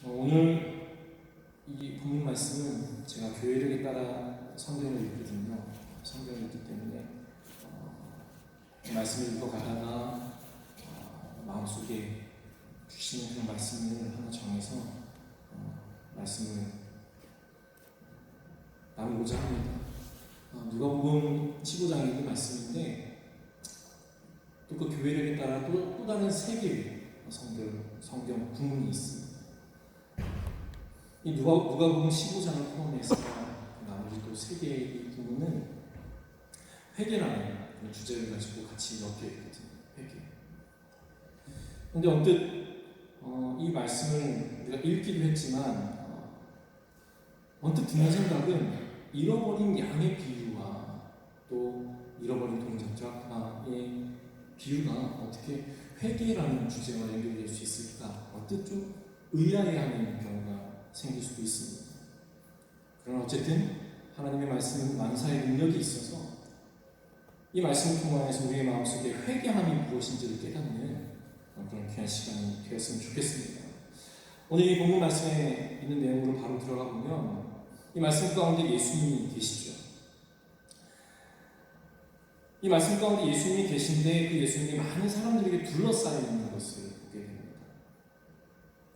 오늘 이 본문 말씀은 제가 교회력에 따라 성경을 읽거든요. 성경을 읽기 때문에 이 말씀을 읽어가다가 마음속에 주시는 그런 말씀을 하나 정해서 말씀을 나누고자 합니다. 누가복음 15장의 말씀인데 또 그 교회력에 따라 또 다른 세 개의 성경 부문이 있습니다. 이 누가복음 15장을 포함해서 나머지 또 세 개의 부분은 회개라는 주제를 가지고 같이 엮여 있거든요. 회개. 그런데 언뜻 이 말씀을 우리가 읽기도 했지만 언뜻 드는 생각은 잃어버린 양의 비유와 또 잃어버린 동전자의 비유가 어떻게 회개라는 주제와 연결될 수 있을까? 언뜻 좀 의아해하는 경우가 생길 수도 있습니다. 그러나 어쨌든 하나님의 말씀은 만사의 능력이 있어서 이 말씀을 통해서 우리의 마음속에 회개함이 무엇인지를 깨닫는 그런 귀한 시간이 되었으면 좋겠습니다. 오늘 이 본문 말씀에 있는 내용으로 바로 들어가 보면 이 말씀 가운데 예수님이 계시죠. 이 말씀 가운데 예수님이 계신데 그 예수님이 많은 사람들에게 둘러싸여 있는 것을 보게 됩니다.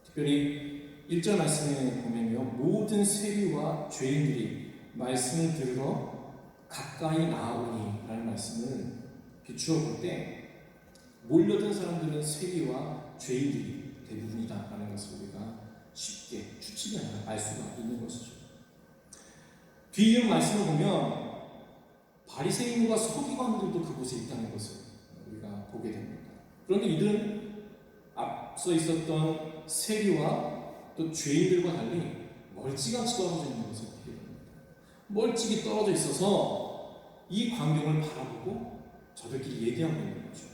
특별히 1절 말씀에 보면요, 모든 세리와 죄인들이 말씀을 들으러 가까이 나아오니 라는 말씀을 비추어 볼 때 몰려든 사람들은 세리와 죄인들이 대부분이다 라는 것을 우리가 쉽게 추측이 아니라 알 수가 있는 것이죠. 뒤이은 말씀을 보면 바리새인과 서기관들도 그곳에 있다는 것을 우리가 보게 됩니다. 그런데 이들은 앞서 있었던 세리와 또 죄인들과 달리 멀찌감치 떨어져 있는 것을 보게 됩니다. 멀찍이 떨어져 있어서 이 광경을 바라보고 저들끼리 얘기하고 있는 거죠.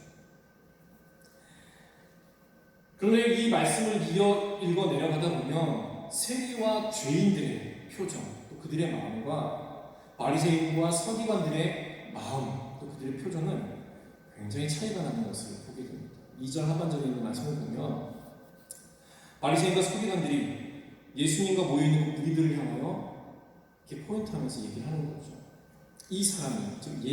그런데 이 말씀을 읽어 내려가다 보면 세리와 죄인들의 표정, 또 그들의 마음과 바리새인과 서기관들의 마음, 또 그들의 표정은 굉장히 차이가 나는 것을 보게 됩니다. 2절 하반절에 있는 말씀을 보면 바리새인과 서기관들이 예수님과 모여있는 무리들을 향하여 이렇게 포인트하면서 얘기를 하는 거죠. 이 사람이, 즉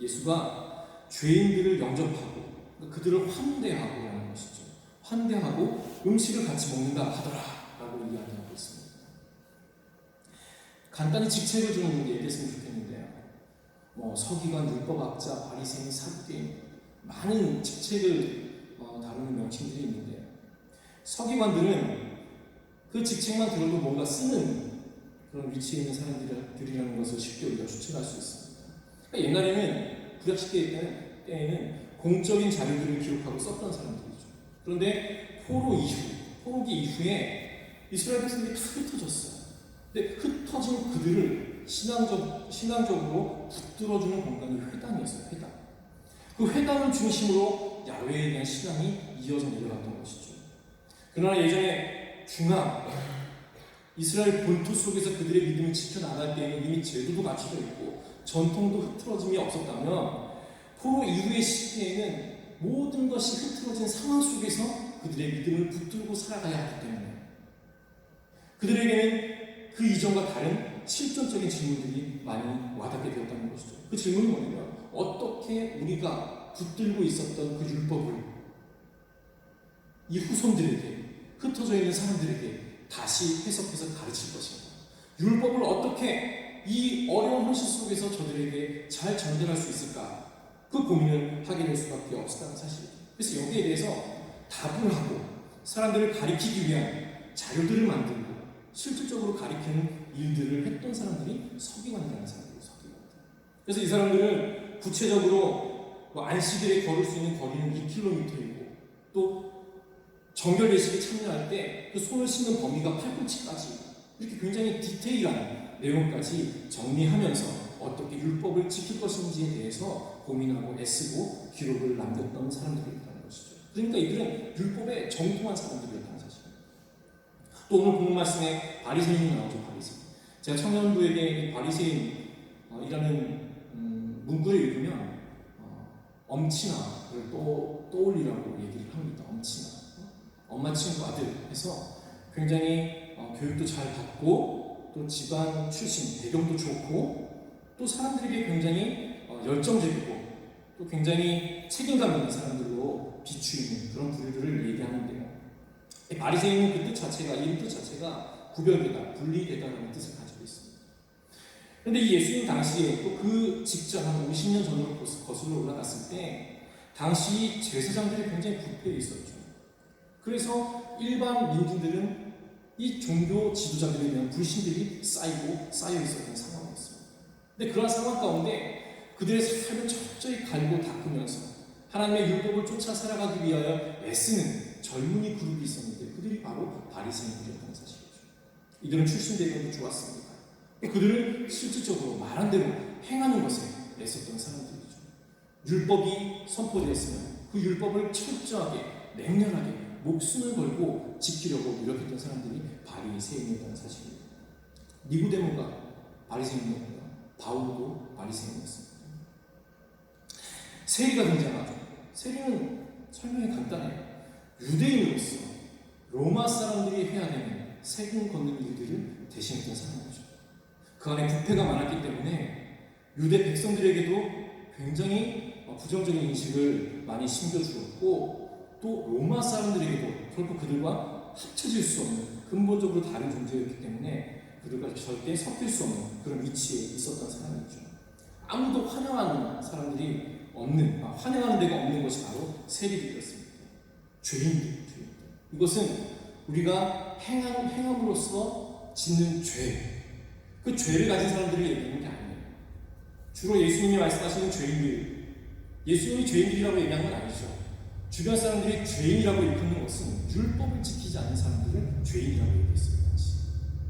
예수가 죄인들을 영접하고 그들을 환대하고 것이죠. 환대하고 음식을 같이 먹는다 하더라 라고 이야기하고 있습니다. 간단히 직책을 좀 얘기했으면 좋겠는데요. 서기관, 율법학자, 바리새인, 사두개인 많은 직책을 다루는 명칭들이 있는데요. 서기관들은 그 직책만 들어도 뭔가 쓰는 그런 위치에 있는 사람들이라는 것을 쉽게 우리가 추측할 수 있습니다. 그러니까 옛날에는 구약시대 때에는 공적인 자료들을 기록하고 썼던 사람들이죠. 그런데 포로기 이후에 이스라엘 백성들이 다 흩어졌어요. 근데 흩어진 그들을 신앙적으로 붙들어주는 공간이 회당이었어요. 회당. 그 회당을 중심으로 야훼에 대한 신앙이 이어져 내려갔던 것이죠. 그러나 예전에 이스라엘 본토 속에서 그들의 믿음을 지켜나갈 때에는 이미 제도도 갖춰져 있고 전통도 흐트러짐이 없었다면 포로 이후의 시대에는 모든 것이 흐트러진 상황 속에서 그들의 믿음을 붙들고 살아가야 하기 때문에 그들에게는 그 이전과 다른 실존적인 질문들이 많이 와닿게 되었다는 것이죠. 그 질문은 뭐냐면 어떻게 우리가 붙들고 있었던 그 율법을 이 후손들에게, 흩어져 있는 사람들에게 다시 해석해서 가르칠 것인가? 율법을 어떻게 이 어려운 현실 속에서 저들에게 잘 전달할 수 있을까? 그 고민을 하게 될 수밖에 없었다는 사실이죠. 그래서 여기에 대해서 답을 하고 사람들을 가리키기 위한 자료들을 만들고 실질적으로 가리키는 일들을 했던 사람들이 서기관이라는 사람들이에요. 서기관들. 그래서 이 사람들은 구체적으로 안식일에 걸을 수 있는 거리는 2km이고 또 정결 예식에 참여할 때 그 손을 씻는 범위가 팔꿈치까지 이렇게 굉장히 디테일한 내용까지 정리하면서 어떻게 율법을 지킬 것인지에 대해서 고민하고 애쓰고 기록을 남겼던 사람들이었다는 것이죠. 그러니까 이들은 율법에 정통한 사람들이었다는 사실입니다. 또 오늘 본문 말씀에 바리새인이 나오죠. 바리새인. 제가 청년부에게 바리새인이라는 문구를 읽으면 엄친아를 떠올리라고 얘기를 합니다. 엄친아, 엄마 친구 아들 해서 굉장히 교육도 잘 받고 또 집안 출신 배경도 좋고 또 사람들에게 굉장히 열정적이고 또 굉장히 책임감 있는 사람들로 비추이는 그런 부류들을 얘기하는데요. 바리새인은 그 뜻 자체가, 이름 뜻 자체가 구별되다, 분리되다라는 뜻을 가지고 있습니다. 그런데 이 예수님 당시에 또 그 직전 한 50년 전으로 거슬러 올라갔을 때 당시 제사장들이 굉장히 부패해 있었죠. 그래서 일반 민중들은 이 종교 지도자들에 대한 불신들이 쌓여 있었던 상황이었습니다. 근데 그런 상황 가운데 그들의 삶을 철저히 갈고 닦으면서 하나님의 율법을 쫓아 살아가기 위하여 애쓰는 젊은이 그룹이 있었는데 그들이 바로 바리새인들이었다는 사실이죠. 이들은 출신 배경도 좋았습니다. 그들은 실질적으로 말한 대로 행하는 것에 애썼던 사람들이죠. 율법이 선포되었으면 그 율법을 철저하게 맹렬하게 목숨을 걸고 지키려고 노력했던 사람들이 바리새인이었다는 사실입니다. 니고데모가 바리새인이었고요. 바울도 바리새인이었습니다. 세리가 등장하죠. 세리는 설명이 간단해요. 유대인으로서 로마 사람들이 해야 되는 세금 걷는 일들을 대신했던 사람이죠. 그 안에 부패가 많았기 때문에 유대 백성들에게도 굉장히 부정적인 인식을 많이 심겨주었고 또 로마 사람들에게도 결코 그들과 합쳐질 수 없는 근본적으로 다른 존재였기 때문에 그들과 절대 섞일 수 없는 그런 위치에 있었던 사람이죠. 아무도 환영하는 사람들이 없는, 환영하는 데가 없는 것이 바로 세리들이었습니다. 죄인들. 이것은 우리가 행함으로써 짓는 죄, 그 죄를 가진 사람들이 얘기하는 게 아니에요. 주로 예수님이 말씀하시는 죄인들, 예수님이 죄인들이라고 얘기한 건 아니죠. 주변 사람들이 죄인이라고 일컫는 것은 율법을 지키지 않는 사람들을 죄인이라고 얘기했습니다.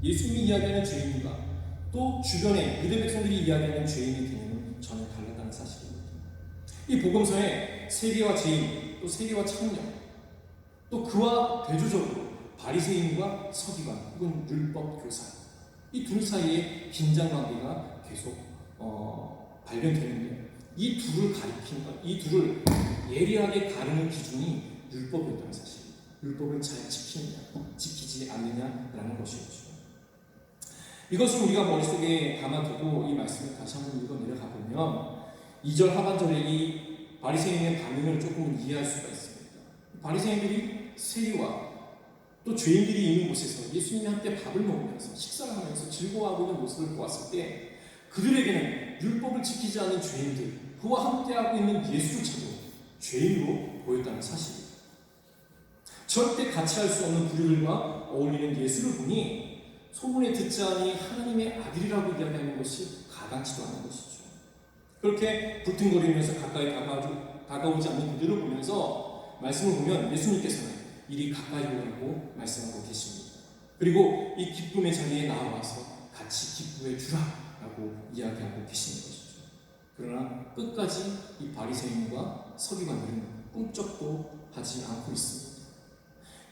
예수님이 이야기하는 죄인과 또 주변의 유대 백성들이 이야기하는 죄인의 개념은 전혀 달랐다는 사실입니다. 이 복음서에 세리와 죄인, 또 세리와 창녀, 또 그와 대조적으로 바리새인과 서기관, 혹은 율법 교사, 이 둘 사이에 긴장 관계가 계속 발견되는데 이 둘을 예리하게 가르는 기준이 율법이었다는 사실입니다. 율법을 잘 지키느냐, 지키지 않느냐라는 것이었죠. 이것을 우리가 머릿속에 담아두고 이 말씀을 다시 한번 읽어 내려가 보면 2절 하반절에 이 바리새인의 반응을 조금 이해할 수가 있습니다. 바리새인들이 세리와 또 죄인들이 있는 곳에서 예수님이 함께 밥을 먹으면서 식사를 하면서 즐거워하고 있는 모습을 보았을 때 그들에게는 율법을 지키지 않은 죄인들, 그와 함께하고 있는 예수조차도 죄인으로 보였다는 사실입니다. 절대 같이 할 수 없는 부류들과 어울리는 예수를 보니 소문에 듣지 않으니 하나님의 아들이라고 이야기하는 것이 가당치도 않은 것이죠. 그렇게 불퉁거리면서 가까이 다가오지 않는 그들을 보면서 말씀을 보면 예수님께서는 이리 가까이 오라고 말씀하고 계십니다. 그리고 이 기쁨의 자리에 나와서 같이 기쁘해 주라라고 이야기하고 계시는 것이죠. 그러나 끝까지 이 바리새인과 서기관들은 꿈쩍도 하지 않고 있습니다.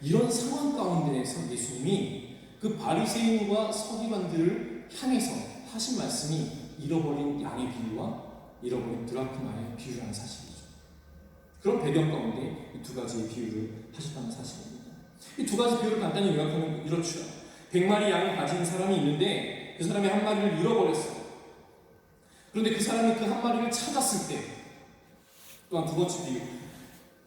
이런 상황 가운데에서 예수님이 그 바리새인과 서기관들을 향해서 하신 말씀이 잃어버린 양의 비유와 잃어버린 드라크마의 비유라는 사실이죠. 그런 배경 가운데 이 두 가지의 비유를 하셨다는 사실입니다. 이 두 가지 비유를 간단히 요약하면 이렇죠. 100마리 양을 가진 사람이 있는데 그 사람이 한 마리를 잃어버렸어요. 그런데 그 사람이 그 한 마리를 찾았을 때 또한 두 번째 비유,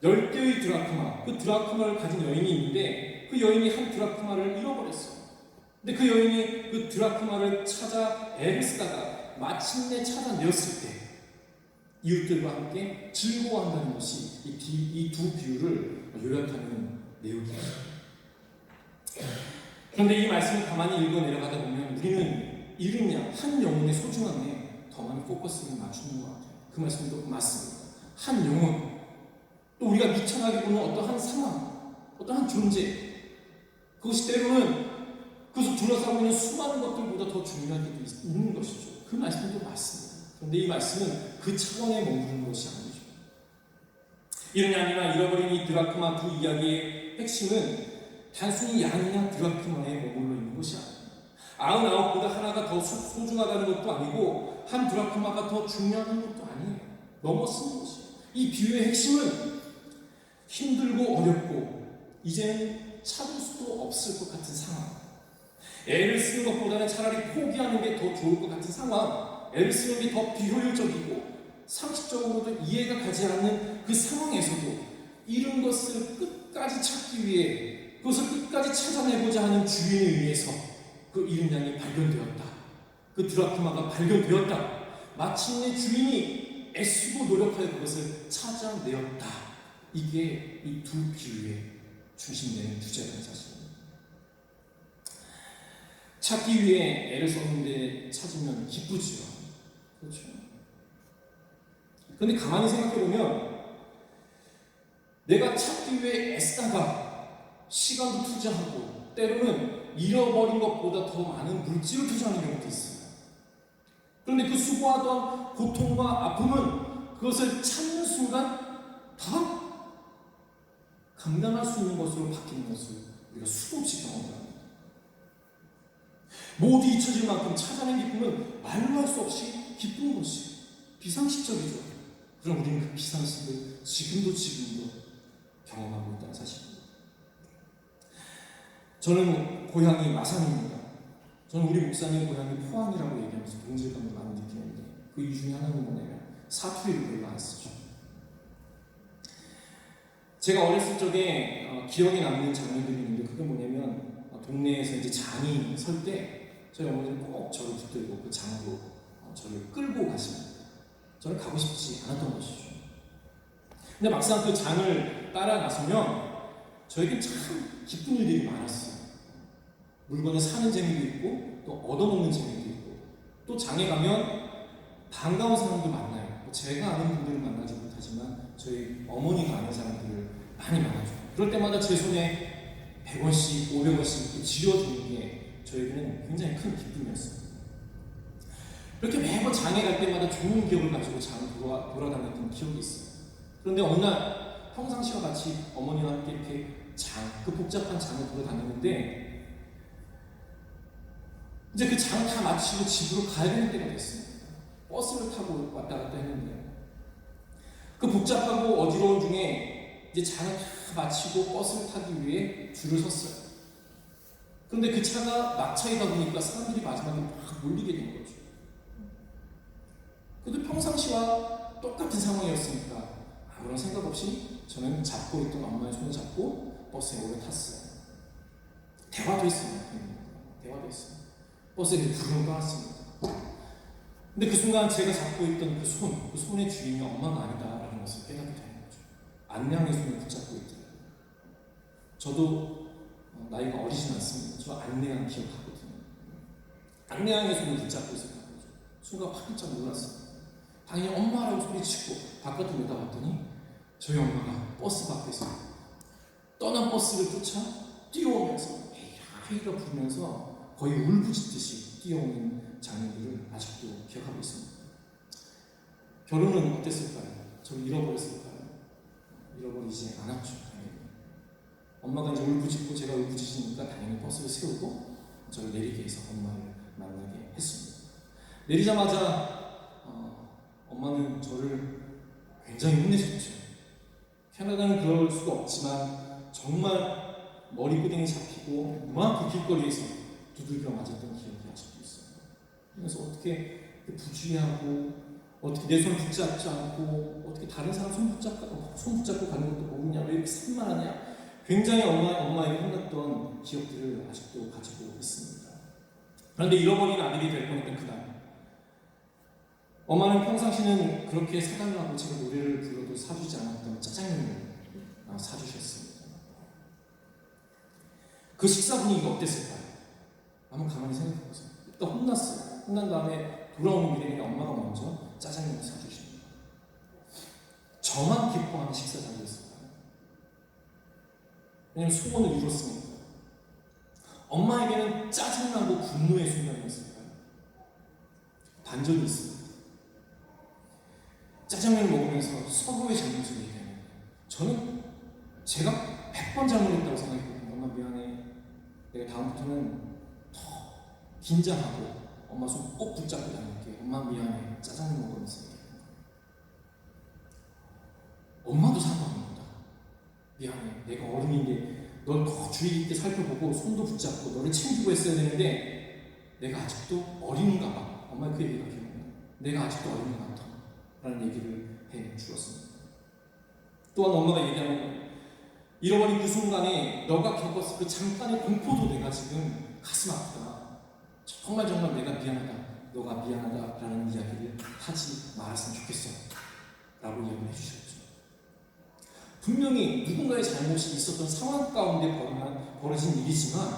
10개의 드라크마, 그 드라크마를 가진 여인이 있는데 그 여인이 한 드라크마를 잃어버렸어요. 근데 그 여인이 그 드라크마를 찾아 애를 쓰다가 마침내 찾아내었을 때 이웃들과 함께 즐거워한다는 것이 이 두 비유를 요약하는 내용이에요. 그런데 이 말씀을 가만히 읽어 내려가다 보면 우리는 잃은 양, 한 영혼의 소중함에 더 많이 포커스를 맞추는 것 같아요. 그 말씀도 맞습니다. 한 영혼, 또 우리가 미쳐나게 보는 어떠한 상황, 어떠한 존재, 그것이 때로는 그것을 둘러싸고 있는 수많은 것들보다 더 중요한 게 있는 것이죠. 그 말씀도 맞습니다. 그런데 이 말씀은 그 차원에 머무르는 것이 아니죠. 잃은 양이나 잃어버린 이 드라크마 두 이야기의 핵심은 단순히 양이나 드라크마에 머물러 있는 것이 아니에요. 99보다 하나가 더 소중하다는 것도 아니고 한 드라크마가 더 중요한 것도 아니에요. 넘어서는 것이에요. 이 비유의 핵심은 힘들고 어렵고 이제는 찾을 수도 없을 것 같은 상황, 애를 쓰는 것보다는 차라리 포기하는 게 더 좋을 것 같은 상황, 애를 쓰는 게 더 비효율적이고 상식적으로도 이해가 가지 않는 그 상황에서도 잃은 것을 끝까지 찾기 위해, 그것을 끝까지 찾아내고자 하는 주인에 의해서 그 잃은 양이 발견되었다. 그 드라크마가 발견되었다. 마침내 주인이 애쓰고 노력하여 그것을 찾아내었다. 이게 이 두 비유의 중심되는 주제라는 사실입니다. 찾기 위해 애를 썼는데 찾으면 기쁘지요. 그렇죠. 그런데 가만히 생각해보면 내가 찾기 위해 애쓰다가 시간도 투자하고 때로는 잃어버린 것보다 더 많은 물질을 투자하는 경우도 있어요. 그런데 그 수고하던 고통과 아픔은 그것을 찾는 순간 다 감당할 수 있는 것으로 바뀌는 것을 우리가 수없이 경험합니다. 모두 잊혀질 만큼 찾아낸 기쁨은 말로 할 수 없이 기쁜 것이 비상식적이죠. 그럼 우리는 그 비상식을 지금도 경험하고 있다는 사실입니다. 저는 고향이 마산입니다. 저는 우리 목사님 고향이 포항이라고 얘기하면서 동질감을 많이 느끼는데 그 이유 중에 하나는 뭐냐면 사투리를 별로 안 쓰죠. 제가 어렸을 적에 기억에 남는 장면들이 있는데 그게 뭐냐면 동네에서 이제 장이 설 때 저희 어머니는 꼭 저를 붙들고 그 장으로 저를 끌고 가십니다. 저는 가고 싶지 않았던 것이죠. 근데 막상 그 장을 따라 나서면 저에게 참 기쁜 일들이 많았어요. 물건을 사는 재미도 있고 또 얻어먹는 재미도 있고 또 장에 가면 반가운 사람도 만나요. 제가 아는 분들을 만나지 못하지만 저희 어머니가 아는 사람들을 많이 만나줘요. 그럴 때마다 제 손에 100원씩 500원씩 쥐어주는 게 저에게는 굉장히 큰 기쁨이었어요. 그렇게 매번 장에 갈 때마다 좋은 기억을 가지고 장을 돌아다녔던 기억이 있어요. 그런데 어느 날 평상시와 같이 어머니와 함께 이렇게 그 복잡한 장을 돌아다녔는데 이제 그 장 다 마치고 집으로 가야 되는 때가 됐습니다. 버스를 타고 왔다 갔다 했는데 그 복잡하고 어지러운 중에 이제 장을 다 마치고 버스를 타기 위해 줄을 섰어요. 그런데 그 차가 막차이다 보니까 사람들이 마지막에 막 몰리게 된 거죠. 그래도 평상시와 똑같은 상황이었으니까 아무런 생각 없이 저는 잡고 있던 엄마의 손을 잡고 버스에 올라탔어요. 대화도 했습니다. 대화도 했어요. 버스에 부르릉 떠났습니다. 근데 그 순간 제가 잡고 있던 그 손의 주인이 엄마가 아니다라는 것을 깨닫게 되는 거죠. 안내양의 손을 붙잡고 있더라고요. 저도 나이가 어리진 않습니다. 저 안내양 기억하거든요. 안내양의 손을 붙잡고 있었던 거죠. 순간 활짝 놀랐어요. 당연히 엄마라고 소리치고 바깥으로 내다봤더니 저희 엄마가 버스 밖에서 떠난 버스를 쫓아 뛰어오면서 에이라 부르면서 거의 울부짖듯이 뛰어오는 장면들을 아직도 기억하고 있습니다. 결혼은 어땠을까요? 저를 잃어버렸을까요? 잃어버리지 않았죠. 당연히. 엄마가 이제 울부짖고 제가 울부짖으니까 당연히 버스를 세우고 저를 내리게 해서 엄마를 만나게 했습니다. 내리자마자 엄마는 저를 굉장히 혼내셨죠. 캐나다는 그럴 수가 없지만 정말 머리끄댕이 잡히고 이만큼 길거리에서 두들겨 맞았던 기억이 아직도 있어요. 그래서 어떻게 부주의하고 어떻게 내 손 붙잡지 않고 어떻게 다른 사람 손 붙잡고 가는 것도 모르냐, 왜 이렇게 산만하냐, 굉장히 엄마에게 혼났던 기억들을 아직도 가지고 있습니다. 그런데 잃어버린 아들이 될 뻔했던 그날, 엄마는 평상시는 그렇게 사달라고 제가 노래를 불러도 사주지 않았던 짜장면을 사주셨습니다. 그 식사 분위기가 어땠을까요? 한번 가만히 생각해보세요. 일단 혼났어요. 혼난 다음에 돌아오는 길에 엄마가 먼저 짜장면을 사주십니다. 저만 기뻐하는 식사 자리였을까요? 왜냐면 소원을 이뤘으니까. 엄마에게는 짜증나고 분노의 순간이었을까요? 반전이 있습니다. 짜장면을 먹으면서 서로의 잘못을 얘기하는 거예요. 저는 제가 100번 잘못했다고 생각했거든요. 엄마 미안해. 내가 다음부터는 더 긴장하고 엄마 손 꼭 붙잡고 다닐게. 엄마 미안해. 짜장면 먹으면서 얘기하는 거예요. 엄마도 사과합니다. 미안해. 내가 어른인데 널 더 주의 깊게 살펴보고 손도 붙잡고 너를 챙기고 했어야 되는데 내가 아직도 어린가 봐. 엄마 그 얘기가 기억나. 내가 아직도 어린 것 같아 라는 얘기를 해 주었습니다. 또한 엄마가 얘기하는 거예요. 잃어버린 그 순간에 너가 겪었을 그 잠깐의 공포도 내가 지금 가슴 아프다. 정말 내가 미안하다. 너가 미안하다 라는 이야기를 하지 말았으면 좋겠어 라고 이야기를 해주셨죠. 분명히 누군가의 잘못이 있었던 상황 가운데 벌어진 일이지만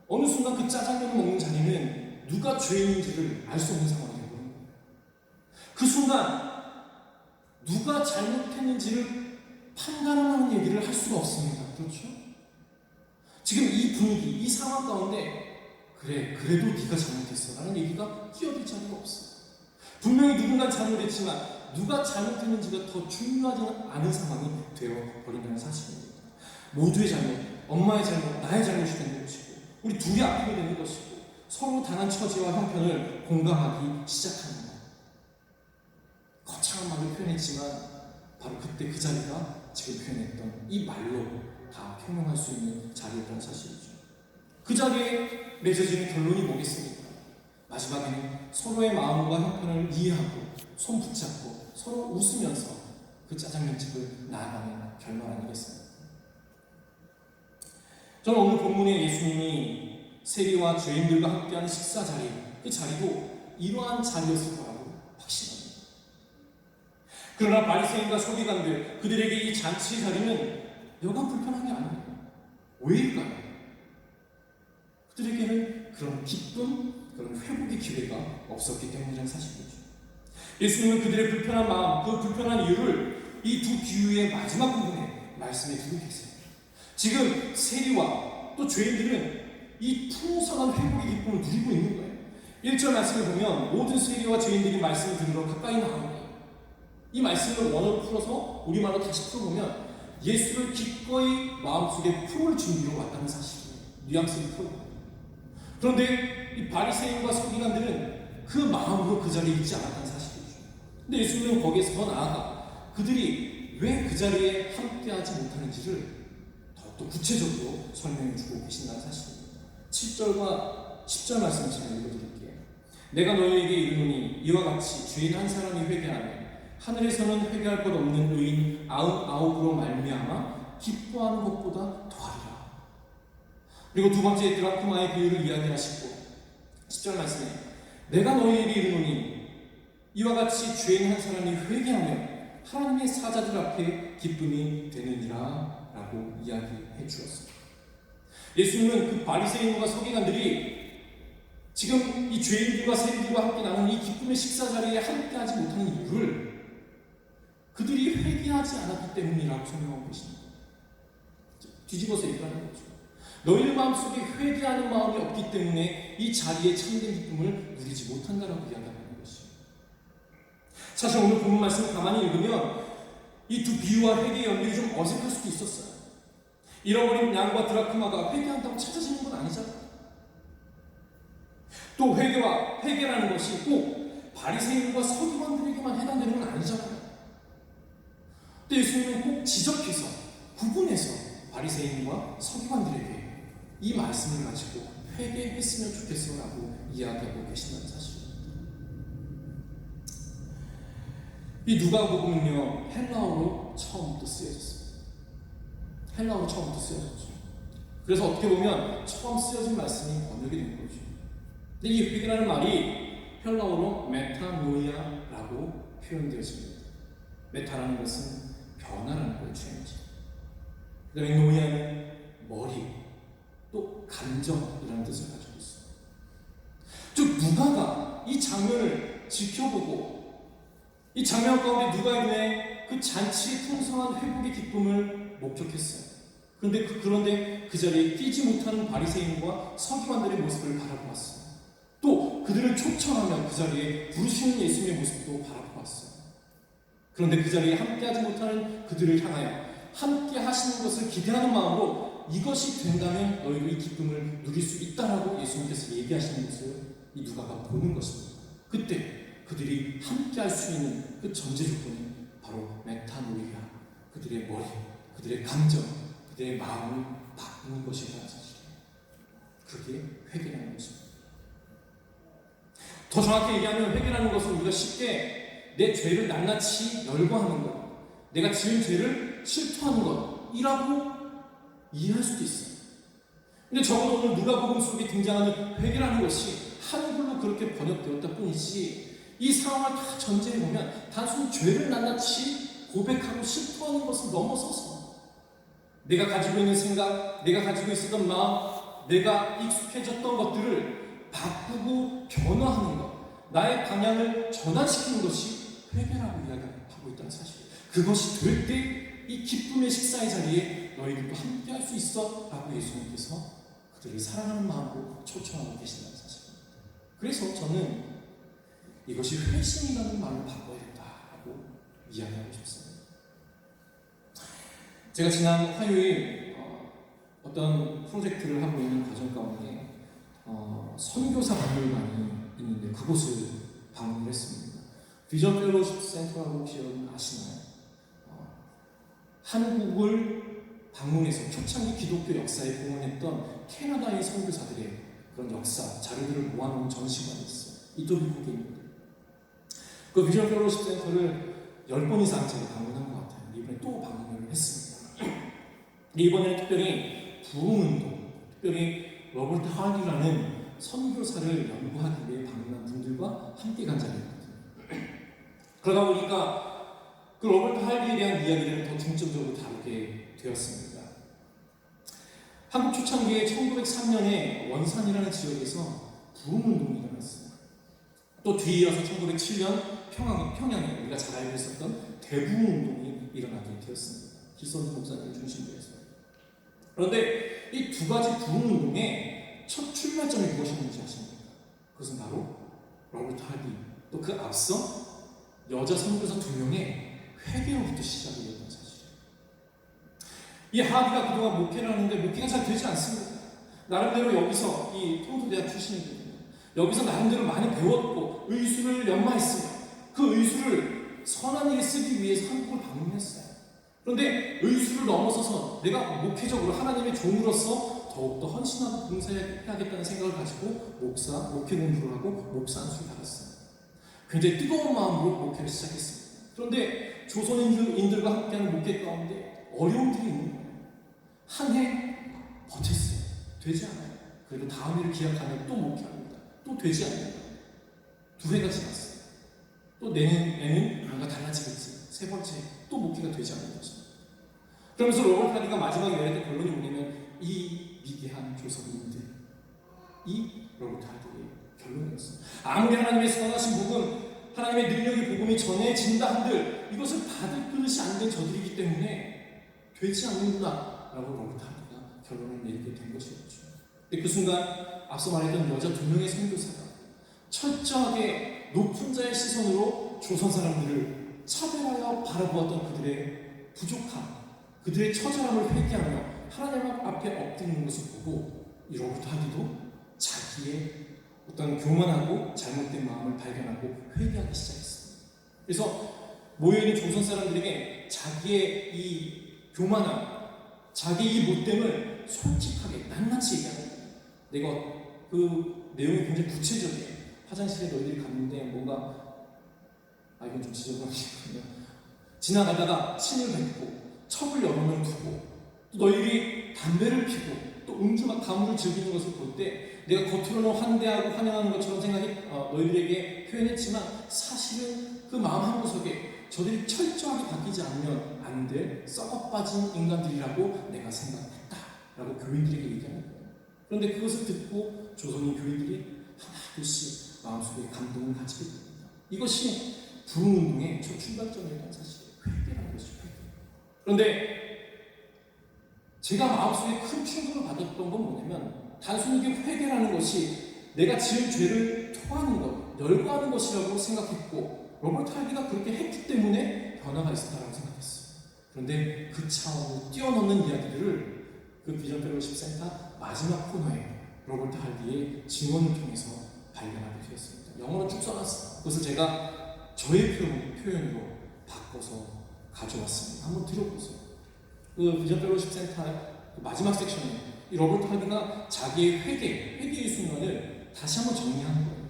어느 순간 그 짜장면을 먹는 자리는 누가 죄인인지를 알 수 없는 상황이 되어버린 거예요. 그 순간 누가 잘못했는지를 판단하는 얘기를 할 수가 없습니다. 그렇죠? 지금 이 분위기, 이 상황 가운데 그래도 네가 잘못했어 라는 얘기가 끼어들 자리가 없어. 분명히 누군가 잘못했지만 누가 잘못했는지가 더 중요하지 않은 상황이 되어버린다는 사실입니다. 모두의 잘못, 엄마의 잘못, 나의 잘못이 되는 것이고 우리 둘이 아프게 되는 것이고 서로 당한 처지와 형편을 공감하기 시작하는 것. 거창한 말로 표현했지만 바로 그때 그 자리가 지금 표현했던 이 말로 다 표명할 수 있는 자리였다는 사실이죠. 그 자리에 맺어지는 결론이 뭐겠습니까? 마지막에는 서로의 마음과 형편을 이해하고 손 붙잡고 서로 웃으면서 그 짜장면집을 나아가는 결말 아니겠습니까? 저는 오늘 본문에 예수님이 세리와 죄인들과 함께하는 식사 자리, 그 자리도 이러한 자리였을 거라고 확신합니다. 그러나 바리새인과 서기관들, 그들에게 이 잔치의 자리는 여간 불편한 게 아닙니다. 왜일까요? 그들에게는 그런 기쁨, 그런 회복의 기회가 없었기 때문이라는 사실이죠. 예수님은 그들의 불편한 마음, 그 불편한 이유를 이 두 비유의 마지막 부분에 말씀해 두고 계세요. 지금 세리와 또 죄인들은 이 풍성한 회복의 기쁨을 누리고 있는 거예요. 1절 말씀을 보면 모든 세리와 죄인들이 말씀을 들으러 가까이 나오니 이 말씀을 원어로 풀어서 우리말로 다시 풀어보면 예수를 기꺼이 마음속에 품을 준비로 왔다는 사실이에요. 뉘앙스를 풀어보면. 그런데 이 바리새인과 서기관들은 그 마음으로 그 자리에 있지 않았다는 사실이죠. 근데 예수님은 거기에서 더 나아가 그들이 왜 그 자리에 함께하지 못하는지를 더욱더 구체적으로 설명해 주고 계신다는 사실입니다. 7절과 10절 말씀을 제가 읽어드릴게요. 내가 너희에게 이르노니 이와 같이 죄인 한 사람이 회개하면 하늘에서는 회개할 것 없는 의인 99으로 말미암아 기뻐하는 것보다 더하리라. 그리고 두 번째 드라크마의 비유를 이야기하시고 10절 말씀에 내가 너희에게 이르노니 이와 같이 죄인 한 사람이 회개하면 하나님의 사자들 앞에 기쁨이 되느니라 라고 이야기해 주었습니다. 예수님은 그 바리새인과 서기관들이 지금 이 죄인들과 세리들과 함께 나눈 이 기쁨의 식사 자리에 함께하지 못하는 이유를 그들이 회개하지 않았기 때문이라고 설명하고 계십니다. 뒤집어서 얘기하는 거죠. 너희들 마음속에 회개하는 마음이 없기 때문에 이 자리에 참된 기쁨을 누리지 못한다라고 이야기하는 것이에요. 사실 오늘 본문 말씀을 가만히 읽으면 이 두 비유와 회개의 연결이 좀 어색할 수도 있었어요. 잃어버린 양과 드라크마가 회개한다고 찾아지는 건 아니잖아요. 또 회개라는 것이 꼭 바리새인과 서기관들에게만 해당되는 건 아니잖아요. 근데 예수님은 꼭 지적해서 구분해서 바리새인과 서기관들에게 이 말씀을 가지고 회개했으면 좋겠어라고 이야기하고 계신다는 사실입니다. 이 누가복음은요 헬라어로 처음부터 쓰여졌습니다. 헬라어로 처음부터 쓰여졌죠. 그래서 어떻게 보면 처음 쓰여진 말씀이 번역이 된 거죠. 근데 이 회개라는 말이 헬라어로 메타노이아라고 표현되었습니다. 메타라는 것은 변화라는 거에 취합니다. 그 다음에 노이아는 머리, 또 감정이라는 뜻을 가지고 있어요. 즉 누가가 이 장면을 지켜보고 이 장면 가운데 누가의 그 잔치의 풍성한 회복의 기쁨을 목격했어요. 그런데 그 자리에 끼지 못하는 바리새인과 서기관들의 모습을 바라보았어요. 또 그들을 초청하며 그 자리에 부르시는 예수님의 모습도 바라보았어요. 그런데 그 자리에 함께하지 못하는 그들을 향하여 함께 하시는 것을 기대하는 마음으로 이것이 된다면 너희도 이 기쁨을 누릴 수 있다라고 예수님께서 얘기하시는 것을 이 누가가 보는 것입니다. 그때 그들이 함께 할 수 있는 그 전제 조건이 바로 메타노이아, 그들의 머리, 그들의 감정, 내 마음을 바꾸는 것이라는 사실이에요. 그게 회개라는 것입니다. 더 정확히 얘기하면 회개라는 것은 우리가 쉽게 내 죄를 낱낱이 열거하는 것, 내가 지은 죄를 실토하는 것이라고 이해할 수도 있어요. 근데 적어도 오늘 누가복음 속에 등장하는 회개라는 것이 한글로 그렇게 번역되었다 뿐이지, 이 상황을 다 전제해 보면 단순히 죄를 낱낱이 고백하고 실토하는 것을 넘어서서 내가 가지고 있는 생각, 내가 가지고 있었던 마음, 내가 익숙해졌던 것들을 바꾸고 변화하는 것, 나의 방향을 전환시키는 것이 회개라고 이야기하고 있다는 사실이에요. 그것이 될 때 이 기쁨의 식사의 자리에 너희들도 함께 할 수 있어 라고 예수님께서 그들을 사랑하는 마음으로 초청하고 계신다는 사실입니다. 그래서 저는 이것이 회심이라는 말로 바꿔야겠다라고 이야기하고 싶습니다. 제가 지난 화요일 어떤 프로젝트를 하고 있는 과정 가운데 선교사 박물관이 있는데 그곳을 방문을 했습니다. 비전 펠로우십 센터라고 혹시 여러분 아시나요? 한국을 방문해서 초창기 기독교 역사에 공헌했던 캐나다의 선교사들의 그런 역사 자료들을 모아놓은 전시관이 있어요. 이토비국에 있는데 그 비전 펠로우십 센터를 10번 이상 제가 방문한 것 같아요. 이번에 또 방문을 했습니다. 이번에는 특별히 부흥운동, 특별히 로버트 할리라는 선교사를 연구하기 위해 방문한 분들과 함께 간 자리였거든요. 그러다 보니까 그 로버트 할리에 대한 이야기를 더 중점적으로 다루게 되었습니다. 한국 초창기에 1903년에 원산이라는 지역에서 부흥운동이 일어났어요. 또 뒤이어서 1907년 평양에 우리가 잘 알고 있었던 대부흥운동이 일어나게 되었습니다. 기선주 목사님 중심으로 해서. 그런데 이 두 가지 부흥운동의 첫 출발점이 무엇이었는지 아십니까? 그것은 바로 로버트 할리, 또 그 앞서 여자 선교사 2명의 회개로부터 시작이 됐던 사실이에요. 이 할리가 그동안 목회를 하는데 목회가 잘 되지 않습니다. 나름대로 여기서 이 토론토대학 출신이거든요. 여기서 나름대로 많이 배웠고 의술을 연마했습니다. 그 의술을 선한 일에 쓰기 위해서 한국을 방문했어요. 그런데 의술을 넘어서서 내가 목회적으로 하나님의 종으로서 더욱더 헌신하고 봉사해야겠다는 생각을 가지고 목회 공부를 하고 목사 안수를 받았어요. 굉장히 뜨거운 마음으로 목회를 시작했습니다. 그런데 조선인들과 함께하는 목회 가운데 어려움들이 있는 거예요. 한 해 버텼어요. 되지 않아요. 그리고 다음 해를 기약하면 또 목회합니다. 또 되지 않아요. 2해가 지났어요. 또 내년에는 뭔가 달라지겠지. 3번째 또 목회가 되지 않는 것입니다. 그러면서 로버트 할리가 마지막에 내렸던 결론이 뭐냐면 이 미개한 조선인들, 이 로버트 할리의 결론이었습니다. 아무리 하나님의 선하신 복음, 하나님의 능력의 복음이 전해진다 한들 이것을 받을 그릇이 안 된 저들이기 때문에 되지 않는구나 라고 로버트 할리가 결론을 내리게 된 것이었죠. 근데 그 순간 앞서 말했던 여자 2명의 선교사가 철저하게 높은 자의 시선으로 조선 사람들을 차별하여 바라보았던 그들의 부족함, 그들의 처절함을 회개하며 하나님 앞에 엎드리는 것을 보고 이 로버트 할리도 자기의 어떤 교만하고 잘못된 마음을 발견하고 회개하기 시작했습니다. 그래서 모여있는 조선 사람들에게 자기의 이 교만함, 자기의 이 못됨을 솔직하게 낱낱이 얘기합니다. 내가 그 내용이 굉장히 구체적이에요. 화장실에 너희들이 갔는데 뭔가 이건 좀 지저분하시군요. 지나가다가 침을 뱉고 첩을 여러 명 두고 또 너희들이 담배를 피고 또 음주막 가물을 즐기는 것을 볼 때 내가 겉으로는 환대하고 환영하는 것처럼 너희들에게 표현했지만 사실은 그 마음 한구석에 저들이 철저하게 바뀌지 않으면 안 될 썩어빠진 인간들이라고 내가 생각했다 라고 교인들에게 얘기하는 거예요. 그런데 그것을 듣고 조선인 교인들이 하나둘씩 마음속에 감동을 가지게 됩니다. 이것이 부흥운동의 첫 출발점이었다는 사실이에요. 회개라는 것이죠. 회개. 그런데 제가 마음속에 큰 충격을 받았던 건 뭐냐면 단순히 회개라는 것이 내가 지은 죄를 토하는 것, 열거하는 것이라고 생각했고 로버트 할리가 그렇게 했기 때문에 변화가 있었다고 생각했어요. 그런데 그 차원을 뛰어넘는 이야기들을 그 비전 펠로우십 센터 마지막 코너에 로버트 할리의 증언을 통해서 발견하게 되었습니다. 영어로 쭉 써놨어요. 그것을 제가 저의 표현으로 바꿔서 가져왔습니다. 한번 들어보세요. 그 비전 펠로십 센터 그 마지막 섹션에 이 로버트 하디가 자기의 회개의 순간을 다시 한번 정리하는 거예요.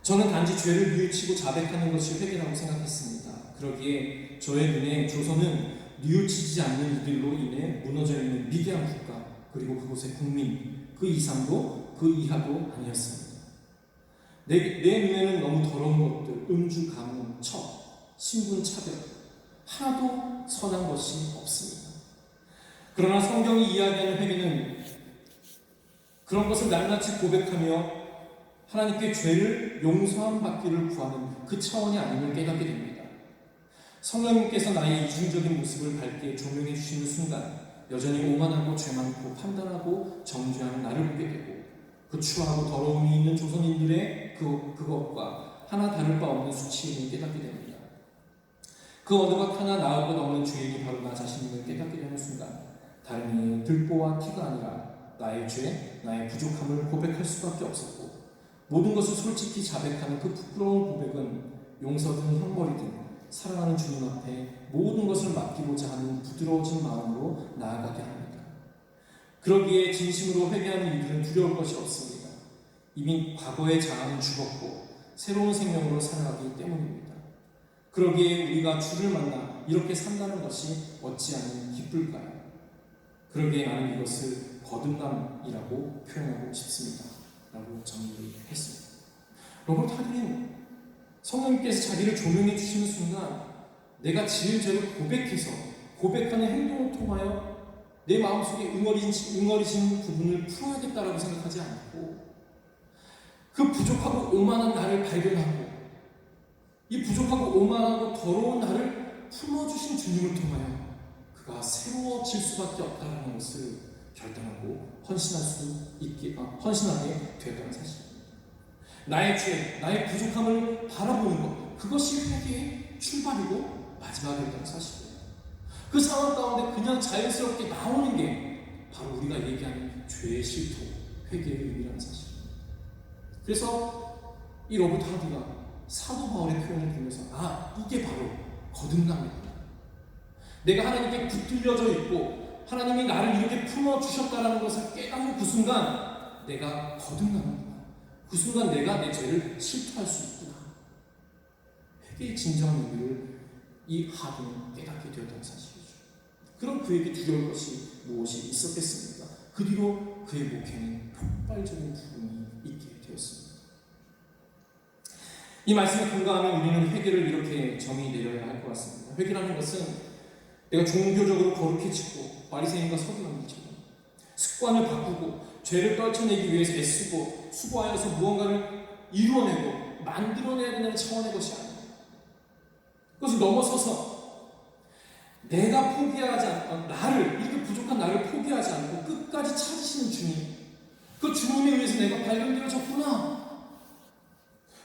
저는 단지 죄를 뉘우치고 자백하는 것이 회개라고 생각했습니다. 그러기에 저의 눈에 조선은 뉘우치지 않는 이들로 인해 무너져 있는 미개한 국가, 그리고 그곳의 국민, 그 이상도 그 이하도 아니었습니다. 내 눈에는 너무 더러운 것들, 음주, 가문, 첩, 신분, 차별, 하나도 선한 것이 없습니다. 그러나 성경이 이야기하는 회개는 그런 것을 낱낱이 고백하며 하나님께 죄를 용서함 받기를 구하는 그 차원이 아님을 깨닫게 됩니다. 성령님께서 나의 이중적인 모습을 밝게 조명해 주시는 순간 여전히 오만하고 죄 많고 판단하고 정죄하는 나를 보게 되고 그 추하고 더러움이 있는 조선인들의 그것과 하나 다를 바 없는 수치임을 깨닫게 됩니다. 그 어느 것 하나 나을 것 없는 죄인이 바로 나 자신임을 깨닫게 되는 순간 다른 이의 들보와 티가 아니라 나의 죄, 나의 부족함을 고백할 수밖에 없었고 모든 것을 솔직히 자백하는 그 부끄러운 고백은 용서든 형벌이든 사랑하는 주님 앞에 모든 것을 맡기고자 하는 부드러워진 마음으로 나아가게 합니다. 그러기에 진심으로 회개하는 이들은 두려울 것이 없습니다. 이미 과거의 자아는 죽었고 새로운 생명으로 살아가기 때문입니다. 그러기에 우리가 주를 만나 이렇게 산다는 것이 어찌하면 기쁠까요? 그러기에 나는 이것을 거듭남이라고 표현하고 싶습니다. 라고 정리했습니다. 로버트 하디는 성령님께서 자기를 조명해 주시는 순간 내가 지은 죄를 고백하는 행동을 통하여 내 마음속에 응어리진 부분을 풀어야겠다라고 생각하지 않고 그 부족하고 오만한 나를 발견하고 이 부족하고 오만하고 더러운 나를 품어주신 주님을 통하여 그가 새로워질 수밖에 없다는 것을 결단하고 헌신하게 되었다는 사실입니다. 나의 죄, 나의 부족함을 바라보는 것, 그것이 회개의 출발이고 마지막이었다는 사실이에요. 그 상황 가운데 그냥 자연스럽게 나오는 게 바로 우리가 얘기하는 죄의 실토, 회개의 의미라는 사실입니다. 그래서 이 로버트 하디가 사도 바울의 표현을 보면서 이게 바로 거듭남입니다. 내가 하나님께 붙들려져 있고 하나님이 나를 이렇게 품어주셨다는 것을 깨닫는 그 순간 내가 거듭납니다. 그 순간 내가 내 죄를 실토할 수 있구나. 회개의 진정한 의미를 이 하디는 깨닫게 되었다는 사실이죠. 그럼 그에게 두려울 것이 무엇이 있었겠습니까? 그 뒤로 그의 목회는 폭발적인 부흥이 있게 되었습니다. 이 말씀에 공감하면 우리는 회개를 이렇게 정의 내려야 할 것 같습니다. 회개라는 것은 내가 종교적으로 거룩해지고 바리새인과 서기관들처럼 습관을 바꾸고 죄를 떨쳐내기 위해서 애쓰고 수고하여서 무언가를 이루어내고 만들어내야 되는 차원의 것이 아닙니다. 그것을 넘어서서 내가 포기하지 않고 이렇게 부족한 나를 포기하지 않고 끝까지 찾으시는 주님, 그 주님에 의해서 내가 발견되어졌구나.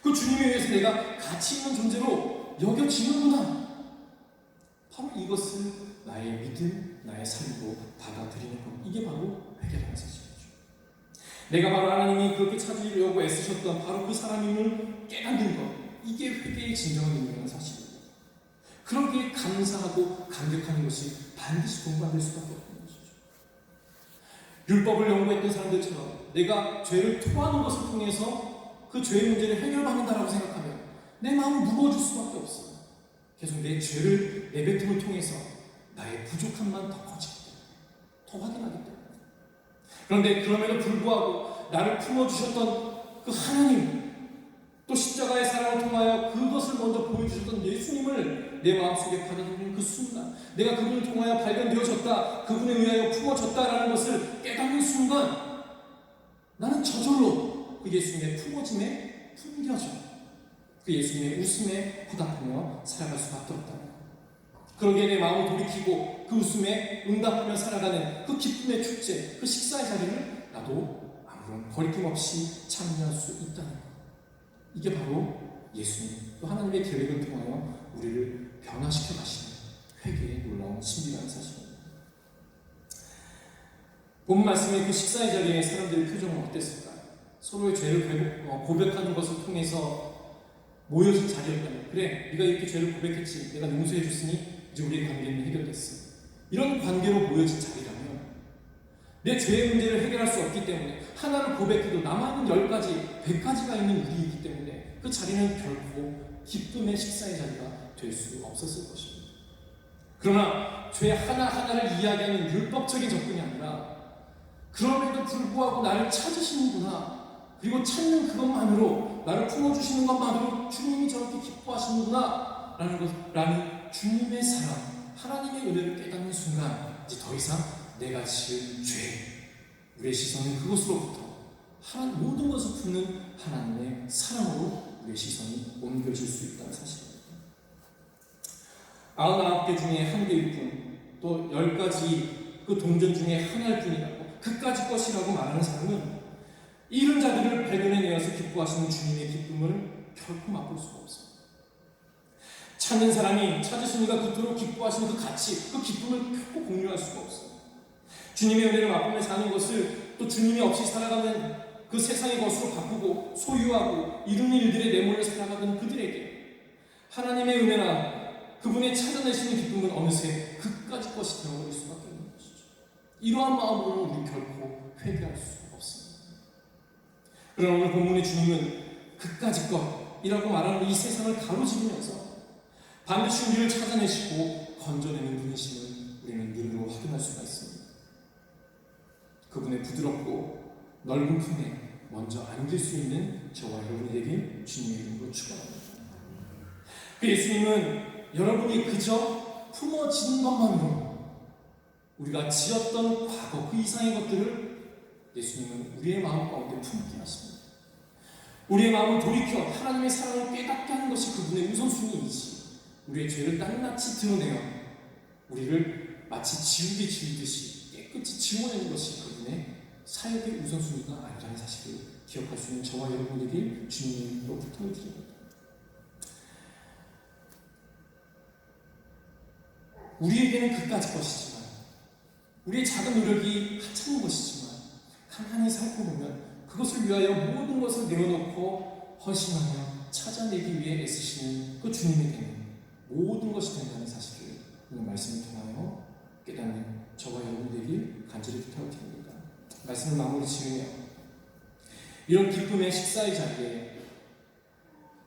그 주님에 의해서 내가 가치 있는 존재로 여겨지는구나. 바로 이것을 나의 믿음, 나의 삶으로 받아들이는 것. 이게 바로 회개라는 사실이죠. 내가 바로 하나님이 그렇게 찾으려고 애쓰셨던 바로 그 사람임을 깨닫는 것. 이게 회개의 진정한 의미라는 사실입니다. 그러기에 감사하고 감격하는 것이 반드시 동반될 수밖에 없는 것이죠. 율법을 연구했던 사람들처럼 내가 죄를 토하는 것을 통해서 그 죄의 문제를 해결받는다라고 생각하면 내 마음은 무거워질 수밖에 없어요. 계속 내 죄를 내뱉음을 통해서 나의 부족함만 더 커지기 때문에, 더 확인하기 때문에. 그런데 그럼에도 불구하고 나를 품어주셨던 그 하나님, 또 십자가의 사랑을 통하여 그것을 먼저 보여주셨던 예수님을 내 마음속에 받아들이는 그 순간, 내가 그분을 통하여 발견되어졌다, 그분에 의하여 품어졌다라는 것을 깨닫는 순간 나는 저절로 그 예수님의 품어짐에 품겨져 그 예수님의 웃음에 보답하며 살아갈 수밖에 없다. 그러기에 내 마음을 돌이키고 그 웃음에 응답하며 살아가는 그 기쁨의 축제, 그 식사의 자리를 나도 아무런 거리낌 없이 참여할 수 있다는 것. 이게 바로 예수님, 또 하나님의 계획을 통하여 우리를 변화시켜 가시는 회개의 놀라운 신비라는 사실입니다. 본 말씀의 그 식사의 자리에 사람들의 표정은 어땠을까요? 서로의 죄를 고백하는 것을 통해서 모여진 자리였다면, 그래, 네가 이렇게 죄를 고백했지, 내가 용서해 줬으니 이제 우리의 관계는 해결됐어. 이런 관계로 모여진 자리라면 내 죄의 문제를 해결할 수 없기 때문에 하나를 고백해도 남아있는 10가지, 100가지가 있는 우리이기 때문에 그 자리는 결코 기쁨의 식사의 자리가 될 수 없었을 것입니다. 그러나 죄 하나하나를 이야기하는 율법적인 접근이 아니라 그럼에도 불구하고 나를 찾으시는구나, 그리고 찾는 그것만으로, 나를 품어주시는 것만으로 주님이 저렇게 기뻐하시는구나 라는 주님의 사랑, 하나님의 은혜를 깨닫는 순간 이제 더 이상 내가 지은 죄, 우리의 시선은 그것으로부터 모든 것을 품는 하나님의 사랑으로 우리의 시선이 옮겨질 수 있다는 사실입니다. 99개 중에 한 개일 뿐, 또 10가지 그 동전 중에 하나일 뿐이라고, 그까짓 것이라고 말하는 사람은 이런 자들을 발견해내어서 기뻐하시는 주님의 기쁨을 결코 맛볼 수가 없습니다. 찾는 사람이 찾으신 이가 그토록 기뻐하시는 그 가치, 그 기쁨을 결코 공유할 수가 없습니다. 주님의 은혜를 맛보며 사는 것을 또 주님이 없이 살아가는 그 세상의 것으로 바꾸고 소유하고 이루는 일들에 내몰려 살아가는 그들에게 하나님의 은혜나 그분의 찾아내시는 기쁨은 어느새 그까짓 것이 되어버릴 수밖에 없는 것이죠. 이러한 마음으로는 우리 결코 회개할 수 없습니다. 그러나 오늘 본문의 주님은 그까짓 것이라고 말하는 이 세상을 가로지르면서 반드시 우리를 찾아내시고 건져내는 분이심을 우리는 눈으로 확인할 수가 있습니다. 그분의 부드럽고 넓은 품에 먼저 안길 수 있는 저와 여러분에게 주님의 이름으로 축원합니다. 그 예수님은 여러분이 그저 품어지는 것만으로 우리가 지었던 과거 그 이상의 것들을 예수님은 우리의 마음 가운데 품게 하십니다. 우리의 마음을 돌이켜 하나님의 사랑을 깨닫게 하는 것이 그분의 우선순위이지, 우리의 죄를 낱낱이 드러내어 우리를 마치 지우개 지우듯이 깨끗이 지워내는 것이 그분의 사역의 우선순위가 아니라는 사실을 기억할 수 있는 저와 여러분에게 주님으로 부탁을 드립니다. 우리에게는 그까짓 것이지만, 우리의 작은 노력이 하찮은 것이지만 가만히 살펴보면 그것을 위하여 모든 것을 내어놓고 헌신하며 찾아내기 위해 애쓰시는 그 주님에게는 모든 것이 된다는 사실을 오늘 말씀을 통하여 깨닫는 저와 여러분들에게 간절히 부탁을 드립니다. 말씀을 마무리 지으며 이런 기쁨의 식사의 자리에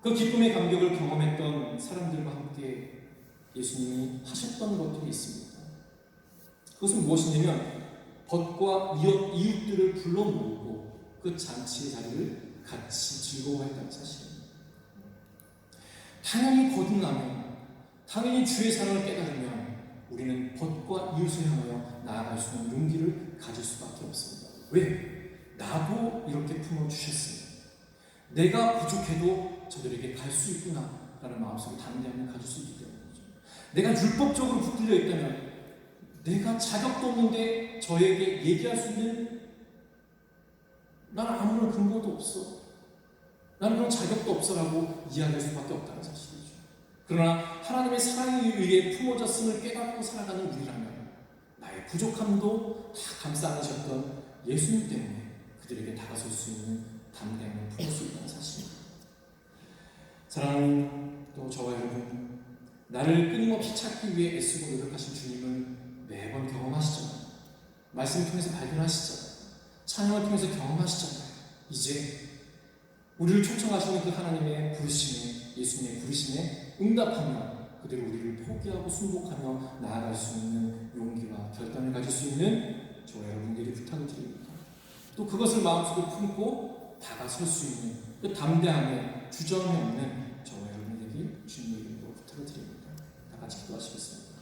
그 기쁨의 감격을 경험했던 사람들과 함께 예수님이 하셨던 것들이 있습니다. 그것은 무엇이냐면 벗과 이웃들을 불러 모으고 그 잔치의 자리를 같이 즐거워했다는 사실입니다. 당연히 거듭나면, 당연히 주의 사랑을 깨달으면 우리는 벗과 이웃을 향하여 나아갈 수 있는 용기를 가질 수밖에 없습니다. 왜? 나도 이렇게 품어주셨으니 내가 부족해도 저들에게 갈 수 있구나 라는 마음속에 담대함을 가질 수 있기 때문이죠. 내가 율법적으로 붙들려 있다면, 내가 자격도 없는데 저에게 얘기할 수 있는, 나는 아무런 근거도 없어, 나는 그런 자격도 없어라고 이야기할 수밖에 없다는 사실이죠. 그러나 하나님의 사랑에 의해 품어졌음을 깨닫고 살아가는 우리라면 나의 부족함도 다 감싸 안으셨던 예수님 때문에 그들에게 다가설 수 있는 담대함을 품을 수 있다는 사실입니다. 사랑하는 또 저와 여러분, 나를 끊임없이 찾기 위해 애쓰고 노력하신 주님을 매번 경험하시잖아요. 말씀을 통해서 발견하시잖아요. 찬양을 통해서 경험하시잖아요. 이제 우리를 초청하시는 그 하나님의 부르심에, 예수님의 부르심에 응답하며 그대로 우리를 포기하고 순복하며 나아갈 수 있는 용기와 결단을 가질 수 있는 저와 여러분들이 부탁을 드립니다. 또 그것을 마음속에 품고 다가설 수 있는 그 담대함에 주저함이 없는 저와 여러분들에게 주님의 이름으로 부탁을 드립니다. 다 같이 기도하시겠습니다.